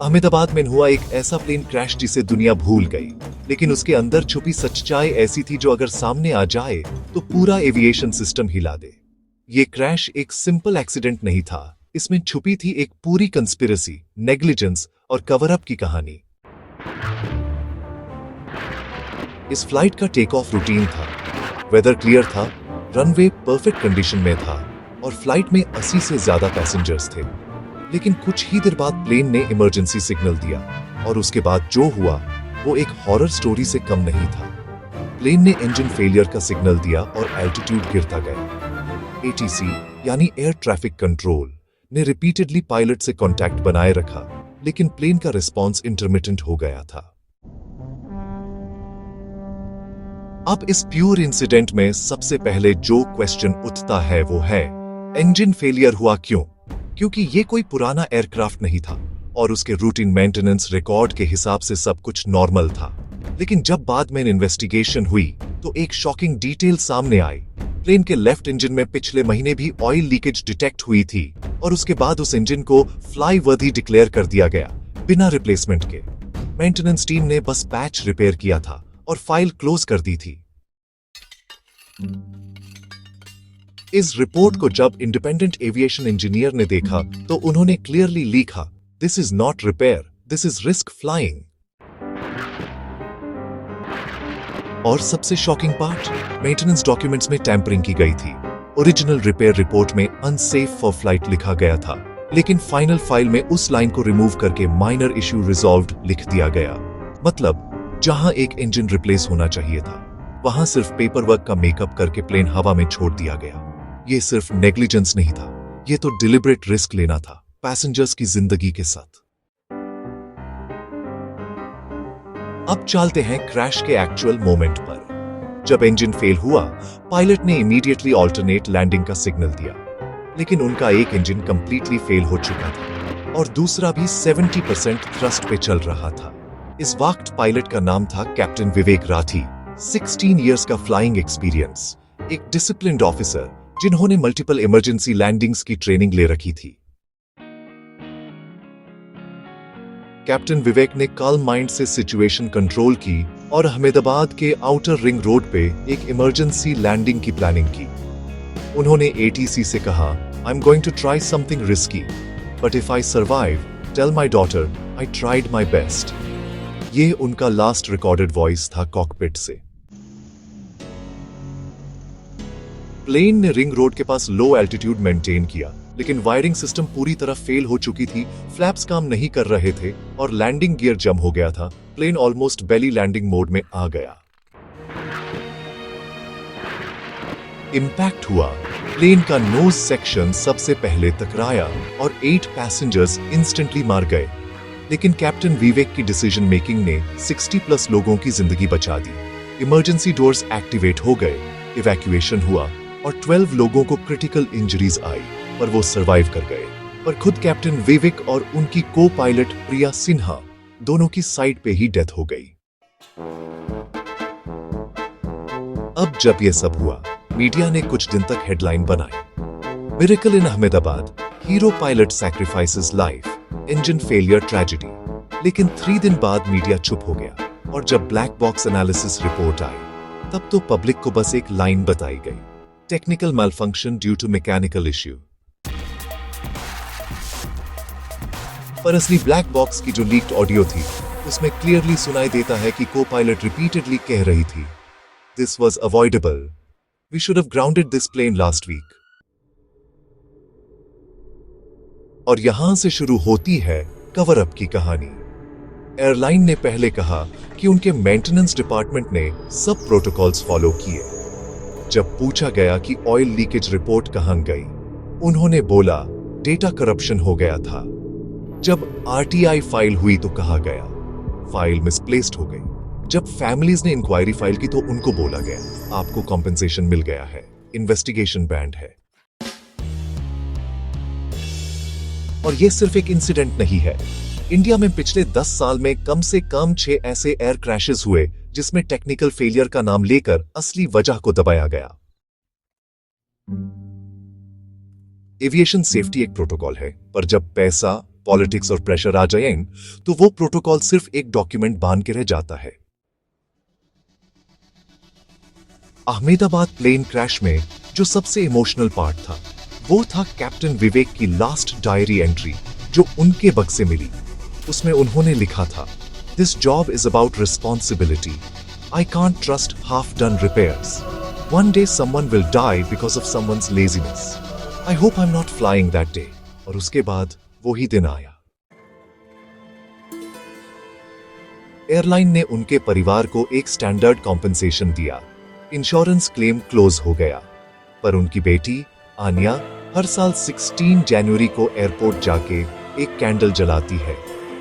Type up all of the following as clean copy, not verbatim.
अहमदाबाद में हुआ एक ऐसा प्लेन क्रैश जिसे दुनिया भूल गई, लेकिन उसके अंदर छुपी सच्चाई ऐसी थी जो अगर सामने आ जाए तो पूरा एविएशन सिस्टम हिला दे। ये क्रैश एक सिंपल एक्सीडेंट नहीं था, इसमें छुपी थी एक पूरी कंस्पिरेसी, नेग्लिजेंस और कवर अप की कहानी। इस फ्लाइट का टेक ऑफ रूटीन था, वेदर क्लियर था, रनवे परफेक्ट कंडीशन में था और फ्लाइट में 80 से ज्यादा पैसेंजर्स थे। लेकिन कुछ ही देर बाद प्लेन ने इमरजेंसी सिग्नल दिया और उसके बाद जो हुआ वो एक हॉरर स्टोरी से कम नहीं था। प्लेन ने इंजन फेलियर का सिग्नल दिया और एल्टीट्यूड गिरता गया। एटीसी यानी एयर ट्रैफिक कंट्रोल ने रिपीटेडली पायलट से कांटेक्ट बनाए रखा, लेकिन प्लेन का रिस्पॉन्स इंटरमिटेंट हो गया था। अब इस प्योर इंसिडेंट में सबसे पहले जो क्वेश्चन उठता है वो है, इंजन फेलियर हुआ क्यों? क्योंकि ये कोई पुराना एयरक्राफ्ट नहीं था और उसके रूटीन मेंटेनेंस रिकॉर्ड के हिसाब से सब कुछ नॉर्मल था। लेकिन जब बाद में इन्वेस्टिगेशन हुई तो एक शॉकिंग डिटेल सामने आई। प्लेन के लेफ्ट इंजन में पिछले महीने भी ऑयल लीकेज डिटेक्ट हुई थी और उसके बाद उस इंजन को फ्लाई वर्दी डिक्लेयर कर दिया गया, बिना रिप्लेसमेंट के। मेंटेनेंस टीम ने बस पैच रिपेयर किया था और फाइल क्लोज कर दी थी। इस रिपोर्ट को जब इंडिपेंडेंट एविएशन इंजीनियर ने देखा तो उन्होंने क्लियरली लिखा, this is not repair, this is risk flying. और सबसे शॉकिंग पार्ट, मेंटेनेंस डॉक्यूमेंट्स में टैंपरिंग की गई थी। ओरिजिनल रिपेयर रिपोर्ट में अनसेफ फॉर फ्लाइट लिखा गया था, लेकिन फाइनल फाइल में उस लाइन को रिमूव करके माइनर इश्यू रिजॉल्व्ड लिख दिया गया। मतलब जहां एक इंजन रिप्लेस होना चाहिए था वहां सिर्फ पेपर वर्क का मेकअप करके प्लेन हवा में छोड़ दिया गया। ये सिर्फ नेग्लिजेंस नहीं था, ये तो डिलिबरेट रिस्क लेना था पैसेंजर्स की जिंदगी के साथ। अब चलते हैं क्रैश के एक्चुअल मोमेंट पर। जब इंजन फेल हुआ, पायलट ने इमीडिएटली ऑल्टरनेट लैंडिंग का सिग्नल दिया, लेकिन उनका एक इंजन कंप्लीटली फेल हो चुका था और दूसरा भी 70% थ्रस्ट पे चल रहा था। इस वक्त पायलट का नाम था कैप्टन विवेक राठी, 16 इयर्स का फ्लाइंग एक्सपीरियंस, एक डिसिप्लिन्ड ऑफिसर जिन्होंने मल्टीपल इमरजेंसी लैंडिंग्स की ट्रेनिंग ले रखी थी। कैप्टन विवेक ने काल्म माइंड से सिचुएशन कंट्रोल की और अहमदाबाद के आउटर रिंग रोड पे एक इमरजेंसी लैंडिंग की प्लानिंग की। उन्होंने एटीसी से कहा, I am going to try something risky, but if I survive, tell my daughter I tried my best. ये उनका लास्ट रिकॉर्डेड वॉइस था कॉकपिट से। प्लेन ने रिंग रोड के पास लो एल्टीट्यूड मेंटेन किया, लेकिन वायरिंग सिस्टम पूरी तरह फेल हो चुकी थी, फ्लैप्स काम नहीं कर रहे थे और लैंडिंग गियर जम हो गया था। प्लेन ऑलमोस्ट बेली लैंडिंग मोड में आ गया। इंपैक्ट हुआ, प्लेन का नोज सेक्शन सबसे पहले टकराया और 8 पैसेंजर्स इंस्टेंटली मार गए। लेकिन कैप्टन विवेक की डिसीजन मेकिंग ने 60+ लोगों की जिंदगी बचा दी। इमरजेंसी डोर्स एक्टिवेट हो गए, इवैक्यूएशन हुआ और 12 लोगों को क्रिटिकल इंजरीज आई, पर वो सरवाइव कर गए। पर खुद कैप्टन विवेक और उनकी को पायलट प्रिया सिन्हा दोनों की साइड पे ही डेथ हो गई। अब जब ये सब हुआ, मीडिया ने कुछ दिन तक हेडलाइन बनाई, मिरेकल इन Ahmedabad, hero pilot sacrifices life, engine failure tragedy. लेकिन 3 दिन बाद मीडिया चुप हो गया और जब ब्लैक बॉक्स एनालिसिस रिपोर्ट आई तब तो पब्लिक को बस एक लाइन बताई गई, technical malfunction due to mechanical issue. पर असली ब्लैक बॉक्स की जो लीक्ड ऑडियो थी उसमें क्लियरली सुनाई देता है कि को पायलट रिपीटेडली कह रही थी, this was avoidable, we should have grounded this plane last week. और यहां से शुरू होती है कवर अप की कहानी। एयरलाइन ने पहले कहा कि उनके मेंटेनेंस डिपार्टमेंट ने सब प्रोटोकॉल्स फॉलो किए। जब पूछा गया कि ऑयल लीकेज रिपोर्ट कहां गई, उन्होंने बोला डेटा करप्शन हो गया था। जब आरटीआई फाइल हुई तो कहा गया फाइल मिसप्लेस्ड हो गई। जब फैमिलीज ने इंक्वायरी फाइल की तो उनको बोला गया आपको कॉम्पेंसेशन मिल गया है, इन्वेस्टिगेशन बैंड है। और यह सिर्फ एक इंसिडेंट नहीं है। इंडिया में पिछले 10 साल में कम से कम 6 ऐसे एयर क्रैशेस हुए जिसमें टेक्निकल फेलियर का नाम लेकर असली वजह को दबाया गया। एविएशन सेफ्टी एक प्रोटोकॉल है, पर जब पैसा, पॉलिटिक्स और प्रेशर आ जाए तो वो प्रोटोकॉल सिर्फ एक डॉक्यूमेंट बन के रह जाता है। अहमदाबाद प्लेन क्रैश में जो सबसे इमोशनल पार्ट था वो था कैप्टन विवेक की लास्ट डायरी एंट्री जो उनके बक्से मिली। उसमें उन्होंने लिखा था, this job is about responsibility, I can't trust half done repairs, one day someone will die because of someone's laziness, I hope I am not flying that day. और उसके बाद वो ही दिन आया। एयरलाइन ने उनके परिवार को एक स्टैंडर्ड कॉम्पेंसेशन दिया, इंश्योरेंस क्लेम क्लोज हो गया, पर उनकी बेटी आनिया हर साल 16 जनवरी को एयरपोर्ट जाके एक कैंडल जलाती है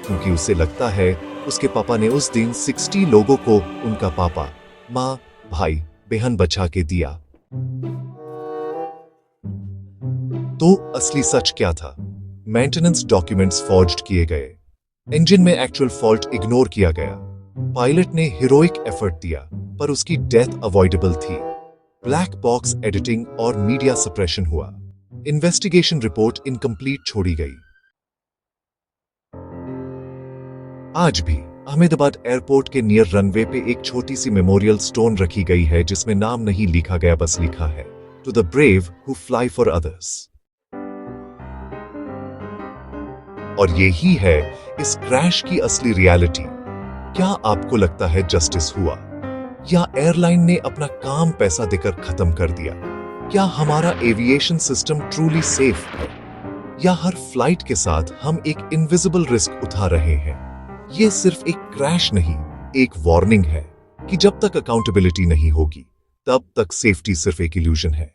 क्योंकि उसे लगता है उसके पापा ने उस दिन 60 लोगों को उनका पापा, माँ, भाई, बहन बचा के दिया। तो असली सच क्या था? मेंटेनेंस डॉक्यूमेंट्स फॉर्ज्ड किए गए, इंजन में एक्चुअल फॉल्ट इग्नोर किया गया, पायलट ने हीरोइक एफर्ट दिया पर उसकी डेथ अवॉइडेबल थी, ब्लैक बॉक्स एडिटिंग और मीडिया सप्रेशन हुआ, इन्वेस्टिगेशन रिपोर्ट इनकम्प्लीट छोड़ी गई। आज भी अहमदाबाद एयरपोर्ट के नियर रनवे पे एक छोटी सी मेमोरियल स्टोन रखी गई है जिसमें नाम नहीं लिखा गया, बस लिखा है, to the brave who fly for others. और यही है इस क्रैश की असली रियलिटी। क्या आपको लगता है जस्टिस हुआ या एयरलाइन ने अपना काम पैसा देकर खत्म कर दिया? क्या हमारा एविएशन सिस्टम ट्रूली सेफ है या हर फ्लाइट के साथ हम एक इनविजिबल रिस्क उठा रहे हैं? ये सिर्फ एक क्रैश नहीं, एक वार्निंग है कि जब तक अकाउंटेबिलिटी नहीं होगी तब तक सेफ्टी सिर्फ एक इल्यूजन है।